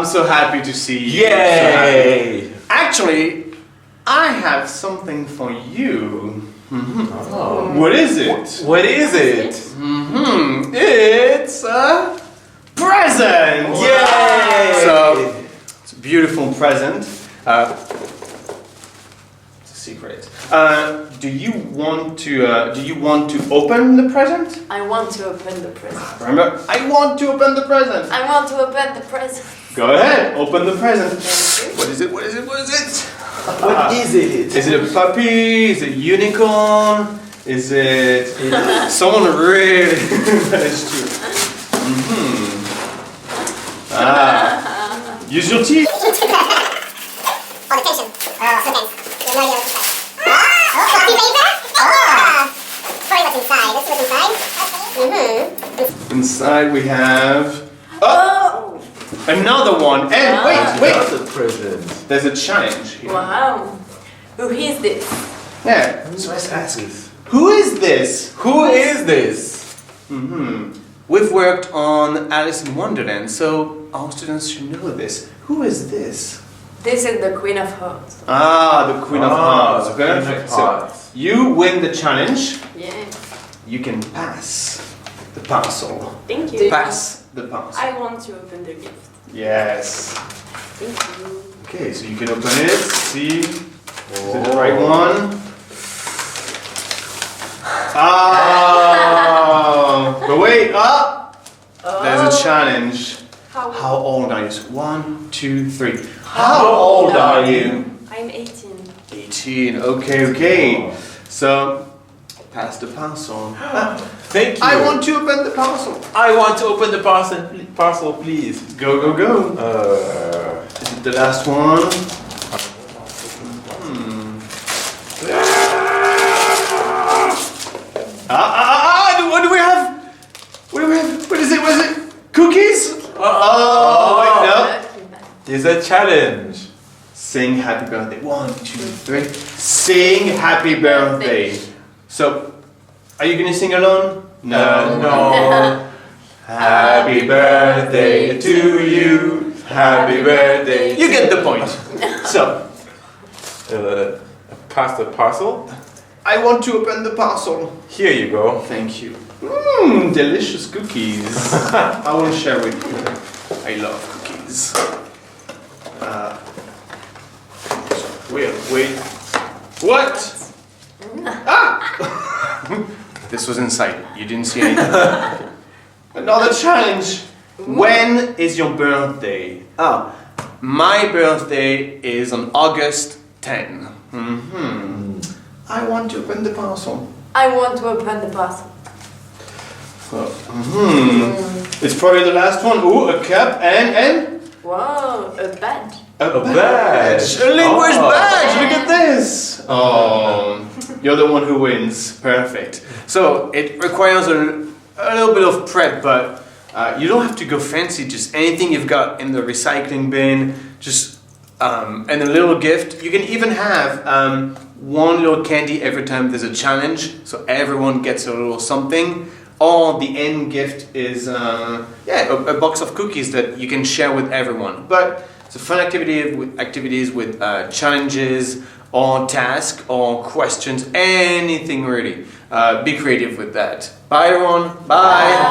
I'm so happy to see you. Yay! Actually, I have something for you. Oh. What is it? What is it? It's a present. Yay! So it's a beautiful present. It's a secret. Do you want to open the present? I want to open the present. Remember, I want to open the present. I want to open the present. Go ahead, open the present. Thank you. What is it? What is it? What is it? What is it? Is it a puppy? Is it a unicorn? Is it someone really? That is true. Use your teeth. Oh, the tension. Oh, so tense. You have no idea what's inside. Oh, coffee paper? Oh. Sorry, what's inside? Let's see what's inside. Inside we have Oh! another one. And wait. Another present. There's a challenge here. Wow. Who is this? Yeah. So let's ask. Who is this? Who is this? We've worked on Alice in Wonderland, so our students should know this. Who is this? This is the Queen of Hearts. The Queen of Hearts. the Queen of Perfect. Hearts. So you win the challenge. Yeah. You can pass the parcel. Thank you. Pass the parcel. I want to open the gift. Yes. Thank you. Okay, so you can open it. See, is it the right one? But wait, there's a challenge. How old are you? 1, 2, 3. How old are you? I'm 18. 18. Okay. So, pass the parcel. Thank you. I want to open the parcel. I want to open the parcel, please. Go. Is it the last one? What do we have? What is it? Cookies? Wait, no. It's a challenge. Sing happy birthday. 1, 2, 3. Sing happy birthday. So, are you gonna sing alone? No. Happy birthday to you. Happy birthday. You get the point. So, Pass the parcel. I want to open the parcel. Here you go. Thank you. Delicious cookies. I will share with you. I love cookies. Wait. What? This was inside. You didn't see anything. Another challenge. When is your birthday? My birthday is on August 10. I want to open the parcel. I want to open the parcel. It's probably the last one. Ooh, a cup and Wow, a badge. a badge. A Linguish badge. Look at this. Oh, you're the one who wins. Perfect. So it requires a little bit of prep, but you don't have to go fancy. Just anything you've got in the recycling bin. Just and a little gift. You can even have one little candy every time there's a challenge, so everyone gets a little something. Or the end gift is a box of cookies that you can share with everyone. But it's a fun activities with challenges or tasks or questions, anything really. Be creative with that. Bye everyone. Bye.